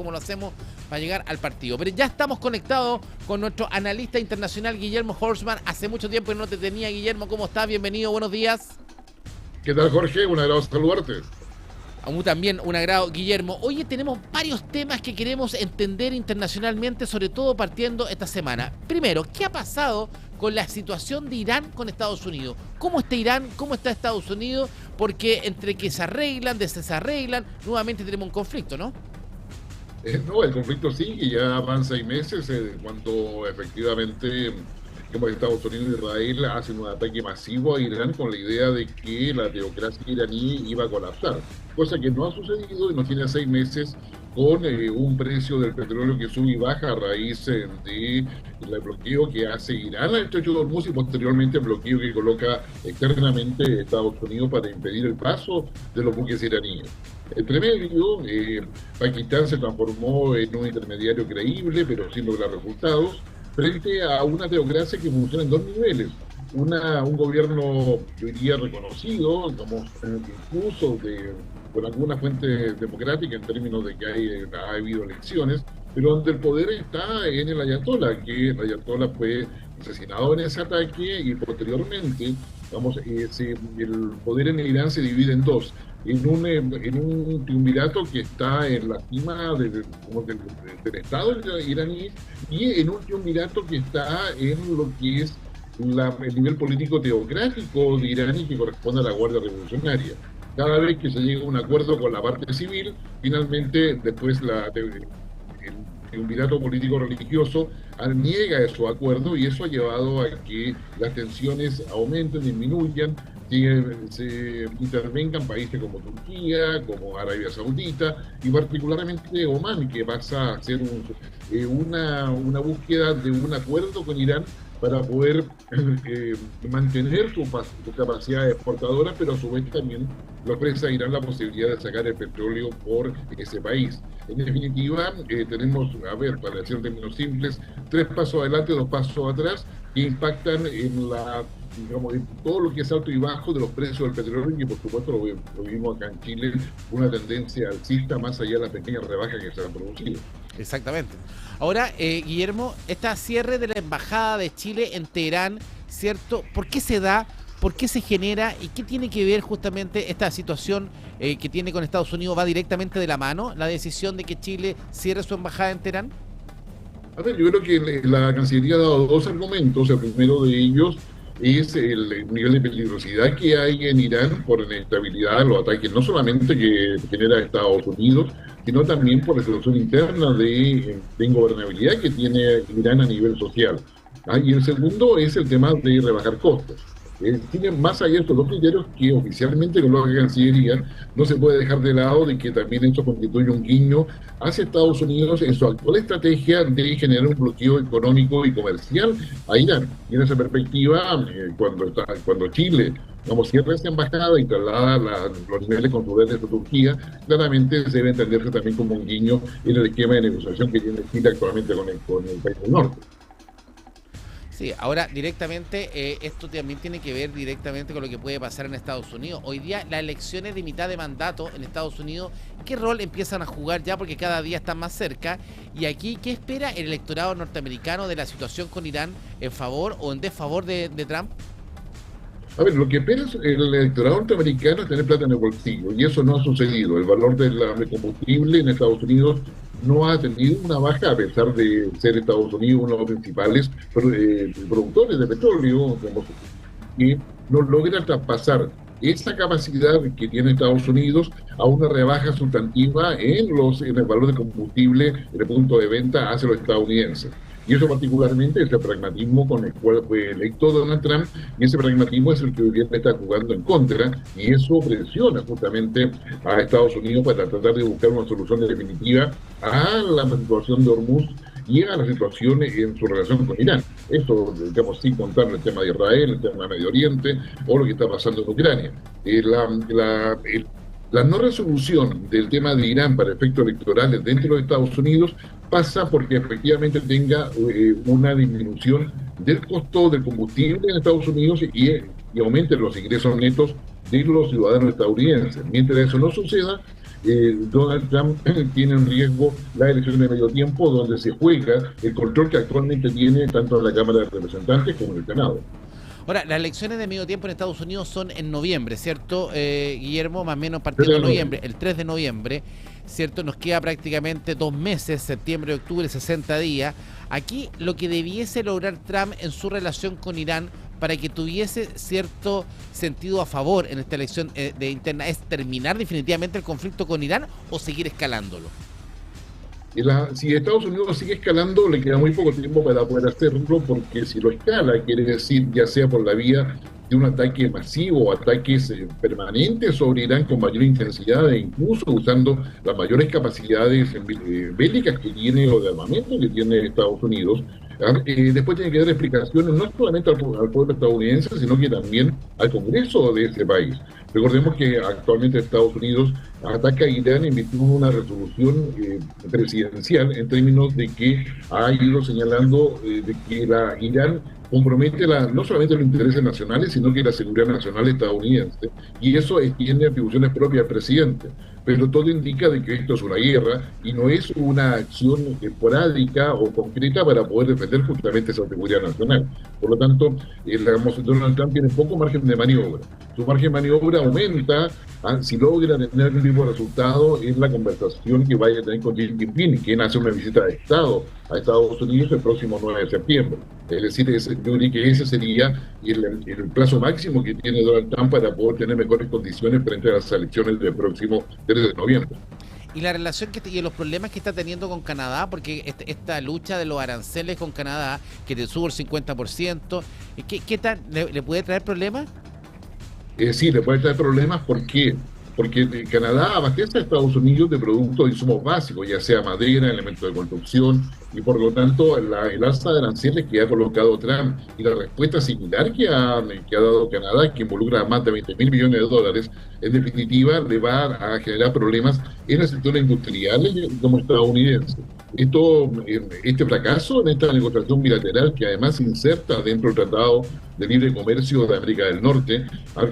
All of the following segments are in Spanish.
como lo hacemos para llegar al partido. Pero ya estamos conectados con nuestro analista internacional Guillermo Horstmann. Hace mucho tiempo que no te tenía, Guillermo. ¿Cómo estás? Bienvenido, buenos días. ¿Qué tal, Jorge? Un agrado saludarte. A mí también un agrado, Guillermo. Oye, tenemos varios temas que queremos entender internacionalmente, sobre todo partiendo esta semana. Primero, ¿qué ha pasado con la situación de Irán con Estados Unidos? ¿Cómo está Irán? ¿Cómo está Estados Unidos? Porque entre que se arreglan, desarreglan, nuevamente tenemos un conflicto, ¿no? No, el conflicto sigue, ya van 6 meses cuando efectivamente Estados Unidos y Israel hacen un ataque masivo a Irán con la idea de que la teocracia iraní iba a colapsar, cosa que no ha sucedido y nos tiene 6 meses con un precio del petróleo que sube y baja a raíz del bloqueo que hace Irán al estrecho de Hormuz y posteriormente el bloqueo que coloca externamente Estados Unidos para impedir el paso de los buques iraníes. Entre medio, Pakistán se transformó en un intermediario creíble, pero sin lograr resultados, frente a una teocracia que funciona en 2 niveles. Un gobierno, yo diría, reconocido, incluso con alguna fuente democrática en términos de que ha habido elecciones, pero donde el poder está en el ayatolá, que el ayatolá fue asesinado en ese ataque y posteriormente, el poder en Irán se divide en dos. En un triunvirato que está en la cima del Estado iraní y en un triunvirato que está en lo que es el nivel político teocrático de Irán y que corresponde a la Guardia Revolucionaria. Cada vez que se llega a un acuerdo con la parte civil, finalmente después el triunvirato político-religioso niega esos acuerdos y eso ha llevado a que las tensiones aumenten, disminuyan, se intervengan países como Turquía, como Arabia Saudita y particularmente Omán, que pasa a ser una búsqueda de un acuerdo con Irán para poder mantener su capacidad exportadora, pero a su vez también le ofrece a Irán la posibilidad de sacar el petróleo por ese país. En definitiva, tenemos, para decir en términos simples, 3 pasos adelante, 2 pasos atrás, que impactan en en todo lo que es alto y bajo de los precios del petróleo, y por supuesto lo vimos acá en Chile, una tendencia alcista más allá de las pequeñas rebajas que se han producido. Exactamente. Ahora, Guillermo, este cierre de la Embajada de Chile en Teherán, ¿cierto? ¿Por qué se da? ¿Por qué se genera? ¿Y qué tiene que ver justamente esta situación que tiene con Estados Unidos? ¿Va directamente de la mano la decisión de que Chile cierre su embajada en Teherán? Yo creo que la Cancillería ha dado 2 argumentos. El primero de ellos es el nivel de peligrosidad que hay en Irán por la inestabilidad, los ataques no solamente que genera Estados Unidos, sino también por la situación interna de ingobernabilidad que tiene Irán a nivel social. Y el segundo es el tema de rebajar costos. Tiene más allá de estos 2 criterios que oficialmente coloca la Cancillería, no se puede dejar de lado de que también esto constituye un guiño hacia Estados Unidos en su actual estrategia de generar un bloqueo económico y comercial a Irán. Y en esa perspectiva, cuando Chile cierra esta embajada y traslada los niveles consulares de Turquía, claramente se debe entenderse también como un guiño en el esquema de negociación que tiene Chile actualmente con el país del norte. Sí, ahora directamente, esto también tiene que ver directamente con lo que puede pasar en Estados Unidos. Hoy día las elecciones de mitad de mandato en Estados Unidos, ¿qué rol empiezan a jugar ya? Porque cada día están más cerca. Y aquí, ¿qué espera el electorado norteamericano de la situación con Irán en favor o en desfavor de Trump? Lo que espera el electorado norteamericano es tener plata en el bolsillo, y eso no ha sucedido. El valor del combustible en Estados Unidos no ha tenido una baja, a pesar de ser Estados Unidos uno de los principales productores de petróleo, y no logra traspasar esa capacidad que tiene Estados Unidos a una rebaja sustantiva en el valor del combustible en el punto de venta hacia los estadounidenses. Y eso particularmente es el pragmatismo con el cual fue electo Donald Trump, y ese pragmatismo es el que hoy día está jugando en contra, y eso presiona justamente a Estados Unidos para tratar de buscar una solución definitiva a la situación de Hormuz y a la situación en su relación con Irán. Esto, sin contar el tema de Israel, el tema de Medio Oriente o lo que está pasando en Ucrania. La no resolución del tema de Irán para efectos electorales dentro de los Estados Unidos pasa porque efectivamente tenga una disminución del costo del combustible en Estados Unidos y aumenten los ingresos netos de los ciudadanos estadounidenses. Mientras eso no suceda, Donald Trump tiene en riesgo las elecciones de medio tiempo, donde se juega el control que actualmente tiene tanto en la Cámara de Representantes como en el Senado. Ahora, las elecciones de medio tiempo en Estados Unidos son en noviembre, ¿cierto, Guillermo? Más o menos partiendo de noviembre, el 3 de noviembre, ¿cierto? Nos queda prácticamente 2 meses, septiembre, octubre, 60 días. Aquí lo que debiese lograr Trump en su relación con Irán para que tuviese cierto sentido a favor en esta elección de interna, ¿es terminar definitivamente el conflicto con Irán o seguir escalándolo? Si Estados Unidos sigue escalando, le queda muy poco tiempo para poder hacerlo, porque si lo escala, quiere decir, ya sea por la vía de un ataque masivo o ataques permanentes sobre Irán con mayor intensidad e incluso usando las mayores capacidades bélicas que tiene o de armamento que tiene Estados Unidos. Después tiene que dar explicaciones no solamente al pueblo estadounidense, sino que también al Congreso de ese país. Recordemos que actualmente Estados Unidos ataca a Irán en virtud de una resolución presidencial en términos de que ha ido señalando de que Irán compromete no solamente los intereses nacionales, sino que la seguridad nacional estadounidense, y eso tiene atribuciones propias al presidente. Pero todo indica de que esto es una guerra y no es una acción esporádica o concreta para poder defender justamente esa seguridad nacional. Por lo tanto, Donald Trump tiene poco margen de maniobra. Su margen de maniobra aumenta si logra tener algún tipo de resultado en la conversación que vaya a tener con Xi Jinping, quien hace una visita de Estado a Estados Unidos el próximo 9 de septiembre. Es decir, yo diría que ese sería el plazo máximo que tiene Donald Trump para poder tener mejores condiciones frente a las elecciones del próximo 3 de noviembre. Y la relación y los problemas que está teniendo con Canadá, porque esta lucha de los aranceles con Canadá, que te sube el 50%, ¿qué tal? ¿Le puede traer problemas? Sí, le puede traer problemas. ¿Por qué? Porque Canadá abastece a Estados Unidos de productos de insumos básicos, ya sea madera, elementos de construcción, y por lo tanto el alza de aranceles que ha colocado Trump y la respuesta similar que ha dado Canadá, que involucra a más de 20.000 millones de dólares, en definitiva le va a generar problemas en el sector industrial como estadounidense. Este fracaso en esta negociación bilateral, que además se inserta dentro del Tratado de Libre Comercio de América del Norte,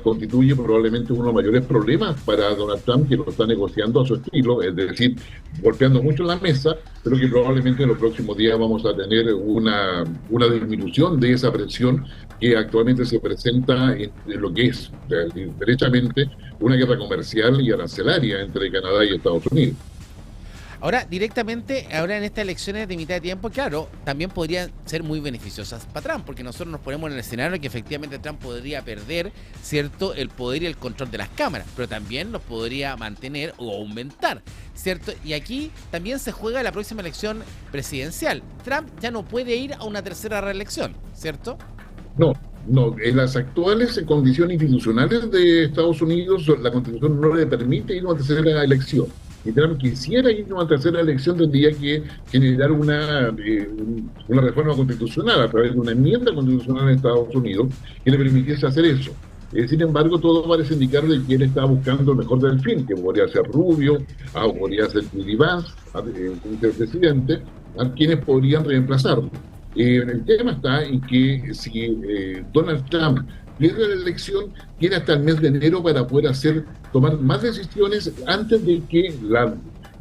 constituye probablemente uno de los mayores problemas para Donald Trump, que lo está negociando a su estilo, es decir, golpeando mucho la mesa, pero que probablemente en los próximos días vamos a tener una disminución de esa presión que actualmente se presenta en lo que es, derechamente, una guerra comercial y arancelaria entre Canadá y Estados Unidos. Ahora, directamente, ahora en estas elecciones de mitad de tiempo, claro, también podrían ser muy beneficiosas para Trump, porque nosotros nos ponemos en el escenario que efectivamente Trump podría perder, ¿cierto?, el poder y el control de las cámaras, pero también los podría mantener o aumentar, ¿cierto? Y aquí también se juega la próxima elección presidencial. Trump ya no puede ir a una tercera reelección, ¿cierto? No, en las actuales condiciones institucionales de Estados Unidos, la Constitución no le permite ir a una tercera elección. Si Trump quisiera ir a una tercera elección, tendría que generar una reforma constitucional a través de una enmienda constitucional en Estados Unidos que le permitiese hacer eso. Sin embargo, todo parece indicar de que él está buscando el mejor del fin, que podría ser Rubio, o podría ser J.D. Vance, el vicepresidente, a quienes podrían reemplazarlo. El tema está en que si Donald Trump pierde la elección, tiene hasta el mes de enero para poder tomar más decisiones antes de que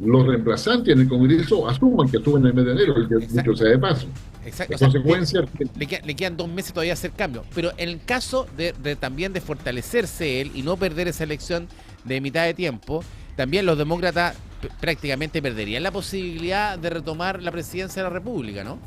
los reemplazantes en el Congreso asuman en el mes de enero, dicho sea de paso. Exacto. En consecuencia, le quedan 2 meses todavía a hacer cambios. Pero en el caso de también de fortalecerse él y no perder esa elección de mitad de tiempo, también los demócratas prácticamente perderían la posibilidad de retomar la presidencia de la República, ¿no?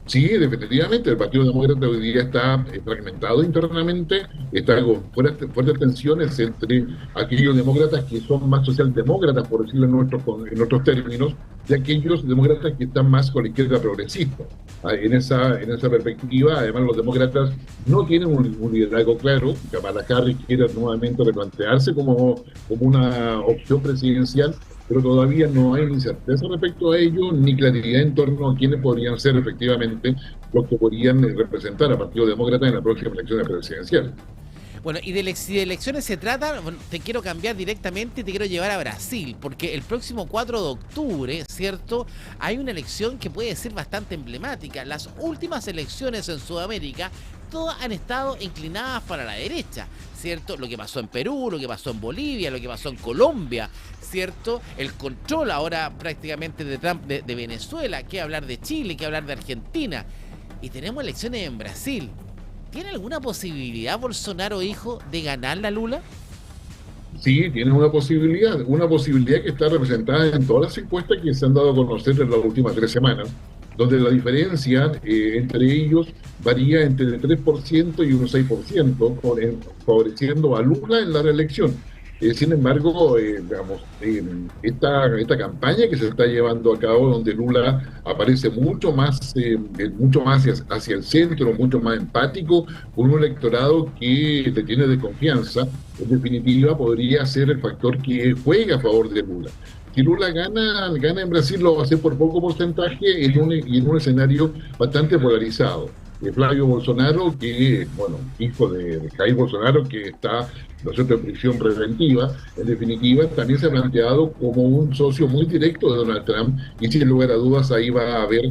sí, definitivamente, el Partido Demócrata hoy día está fragmentado internamente, está con fuertes tensiones entre aquellos demócratas que son más socialdemócratas, por decirlo en nuestros términos, y aquellos demócratas que están más con la izquierda progresista. En esa perspectiva, además, los demócratas no tienen un liderazgo claro. Kamala Harris quiere nuevamente replantearse como una opción presidencial, pero todavía no hay ni certeza respecto a ello, ni claridad en torno a quiénes podrían ser efectivamente los que podrían representar al Partido Demócrata en la próxima elección presidencial. Bueno, y si de elecciones se trata, bueno, te quiero cambiar directamente y te quiero llevar a Brasil, porque el próximo 4 de octubre, ¿cierto?, hay una elección que puede ser bastante emblemática. Las últimas elecciones en Sudamérica todas han estado inclinadas para la derecha, ¿cierto? Lo que pasó en Perú, lo que pasó en Bolivia, lo que pasó en Colombia, ¿cierto? El control ahora prácticamente de Trump de Venezuela, que hablar de Chile, que hablar de Argentina. Y tenemos elecciones en Brasil. ¿Tiene alguna posibilidad Bolsonaro, hijo, de ganar la Lula? Sí, tienes una posibilidad que está representada en todas las encuestas que se han dado a conocer en las últimas 3 semanas, donde la diferencia entre ellos varía entre el 3% y un 6%, favoreciendo a Lula en la reelección. Sin embargo, digamos, esta campaña que se está llevando a cabo, donde Lula aparece mucho más hacia el centro, mucho más empático, con un electorado que le tiene desconfianza, en definitiva podría ser el factor que juega a favor de Lula. Si Lula gana en Brasil, lo va a hacer por poco porcentaje y en un escenario bastante polarizado. Flavio Bolsonaro, que, bueno, hijo de Jair Bolsonaro, que está, ¿no es cierto?, en prisión preventiva, en definitiva, también se ha planteado como un socio muy directo de Donald Trump, y sin lugar a dudas ahí va a haber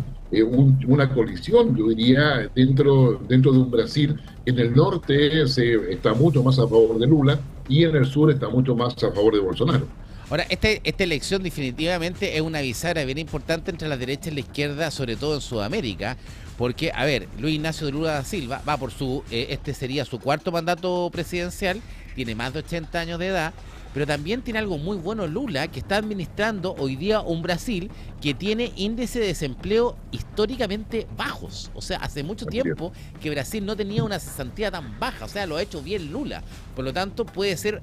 una colisión, yo diría, dentro de un Brasil. En el norte está mucho más a favor de Lula y en el sur está mucho más a favor de Bolsonaro. Ahora, esta elección definitivamente es una bisagra bien importante entre la derecha y la izquierda, sobre todo en Sudamérica, porque, a ver, Luis Ignacio de Lula da Silva va por este sería su cuarto mandato presidencial, tiene más de 80 años de edad, pero también tiene algo muy bueno Lula, que está administrando hoy día un Brasil que tiene índice de desempleo históricamente bajos. O sea, hace mucho tiempo que Brasil no tenía una cesantía tan baja, o sea, lo ha hecho bien Lula. Por lo tanto, podría ser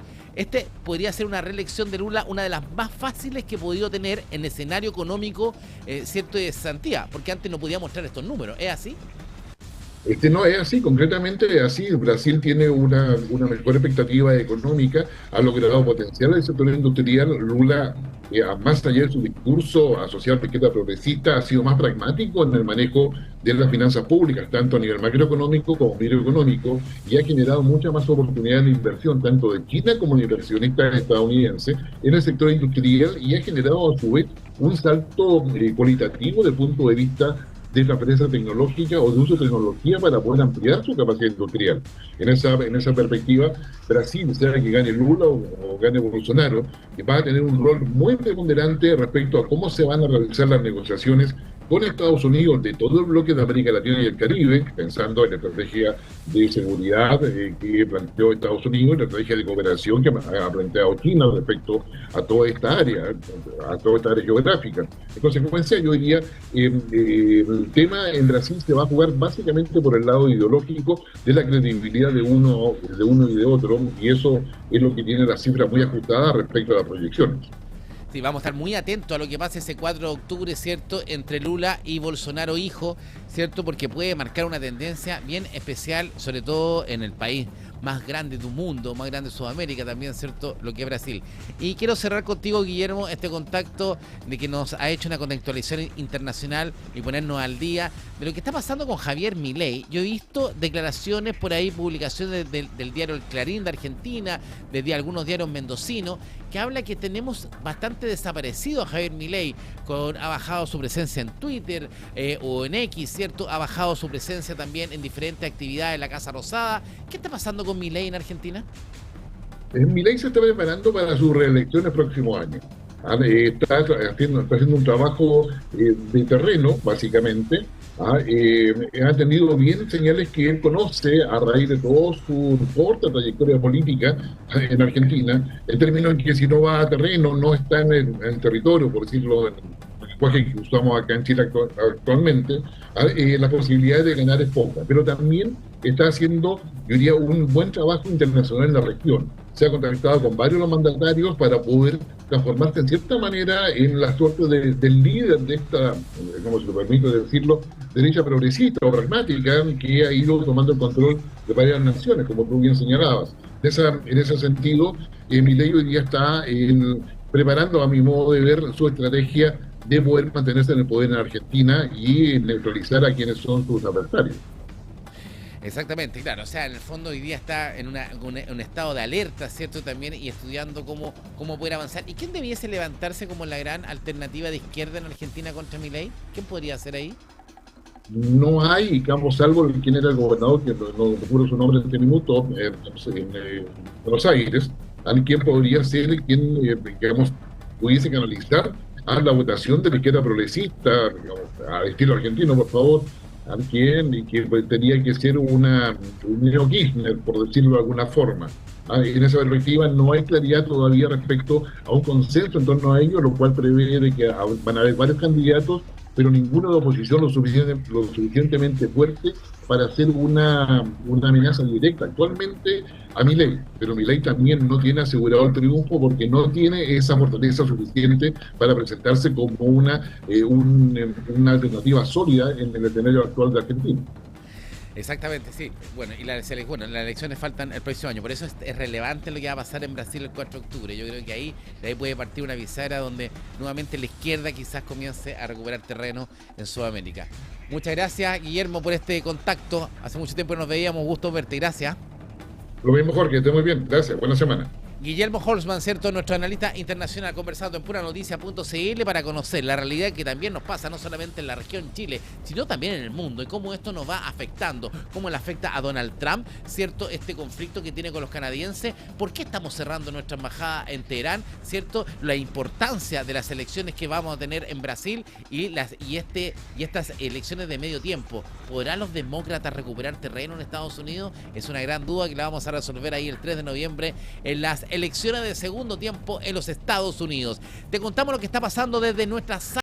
una reelección de Lula una de las más fáciles que he podido tener en escenario económico, cierto, de cesantía, porque antes no podía mostrar estos números. ¿Es así? No es así, concretamente es así. Brasil tiene una mejor expectativa económica, ha logrado potenciar el sector industrial. Lula, más allá de su discurso asociado a la izquierda progresista, ha sido más pragmático en el manejo de las finanzas públicas, tanto a nivel macroeconómico como microeconómico, y ha generado muchas más oportunidades de inversión, tanto de China como de inversionistas estadounidenses, en el sector industrial, y ha generado a su vez un salto cualitativo desde el punto de vista de transferencia tecnológica o de uso de tecnología para poder ampliar su capacidad industrial. En esa perspectiva, Brasil, sea que gane Lula o gane Bolsonaro, va a tener un rol muy preponderante respecto a cómo se van a realizar las negociaciones con Estados Unidos de todo el bloque de América Latina y el Caribe, pensando en la estrategia de seguridad que planteó Estados Unidos, la estrategia de cooperación que ha planteado China respecto a toda esta área geográfica. En consecuencia, yo diría, el tema en Brasil se va a jugar básicamente por el lado ideológico de la credibilidad de uno y de otro, y eso es lo que tiene las cifras muy ajustadas respecto a las proyecciones. Sí, vamos a estar muy atentos a lo que pase ese 4 de octubre, ¿cierto?, entre Lula y Bolsonaro, hijo, ¿cierto?, porque puede marcar una tendencia bien especial, sobre todo en el país más grande del mundo, más grande de Sudamérica también, ¿cierto?, lo que es Brasil. Y quiero cerrar contigo, Guillermo, este contacto de que nos ha hecho una contextualización internacional y ponernos al día de lo que está pasando con Javier Milei. Yo he visto declaraciones por ahí, publicaciones del diario El Clarín de Argentina, de algunos diarios mendocinos, que habla que tenemos bastante desaparecido a Javier Milei, ha bajado su presencia en Twitter o en X, ¿cierto? Ha bajado su presencia también en diferentes actividades de la Casa Rosada. ¿Qué está pasando con Milei en Argentina? Milei se está preparando para su reelección el próximo año. Está haciendo un trabajo de terreno, básicamente. Ha tenido bien señales que él conoce a raíz de toda su corta trayectoria política en Argentina, en términos en que si no va a terreno, no está en el territorio, por decirlo en el lenguaje que usamos acá en Chile actualmente, la posibilidad de ganar es poca, pero también está haciendo, yo diría, un buen trabajo internacional en la región. Se ha contactado con varios de los mandatarios para poder transformarse en cierta manera en la suerte del líder de esta, como se lo permite decirlo, derecha progresista o pragmática, que ha ido tomando el control de varias naciones, como tú bien señalabas. En ese sentido, Milei hoy día está preparando, a mi modo de ver, su estrategia de poder mantenerse en el poder en Argentina y neutralizar a quienes son sus adversarios. Exactamente, claro, o sea, en el fondo hoy día está en un estado de alerta, ¿cierto?, también, y estudiando cómo poder avanzar. ¿Y quién debiese levantarse como la gran alternativa de izquierda en Argentina contra Milei? ¿Quién podría ser ahí? no hay, digamos, salvo quien era el gobernador, que no recuerdo su nombre en este minuto, Buenos Aires, alguien podría ser quien, digamos, pudiese canalizar a la votación de la izquierda progresista, digamos, al estilo argentino, por favor, alguien y que pues, tenía que ser un neo Kirchner, por decirlo de alguna forma. En esa perspectiva no hay claridad todavía respecto a un consenso en torno a ello, lo cual prevé de que van a haber varios candidatos, pero ninguno de oposición lo suficientemente fuerte para hacer una amenaza directa. Actualmente a Milei, pero Milei también no tiene asegurado el triunfo porque no tiene esa fortaleza suficiente para presentarse como una alternativa sólida en el escenario actual de Argentina. Exactamente, sí. Bueno, y las elecciones faltan el próximo año. Por eso es relevante lo que va a pasar en Brasil el 4 de octubre. Yo creo que de ahí puede partir una bisagra donde nuevamente la izquierda quizás comience a recuperar terreno en Sudamérica. Muchas gracias, Guillermo, por este contacto. Hace mucho tiempo que nos veíamos. Gusto verte. Gracias. Lo mismo, Jorge, esté muy bien. Gracias. Buena semana. Guillermo Holzman, ¿cierto? Nuestro analista internacional, conversando en puranoticia.cl para conocer la realidad que también nos pasa, no solamente en la región Chile, sino también en el mundo, y cómo esto nos va afectando, cómo le afecta a Donald Trump, ¿cierto? Este conflicto que tiene con los canadienses, por qué estamos cerrando nuestra embajada en Teherán, ¿cierto? La importancia de las elecciones que vamos a tener en Brasil y estas elecciones de medio tiempo. ¿Podrán los demócratas recuperar terreno en Estados Unidos? Es una gran duda que la vamos a resolver ahí el 3 de noviembre en las elecciones de segundo tiempo en los Estados Unidos. Te contamos lo que está pasando desde nuestra sala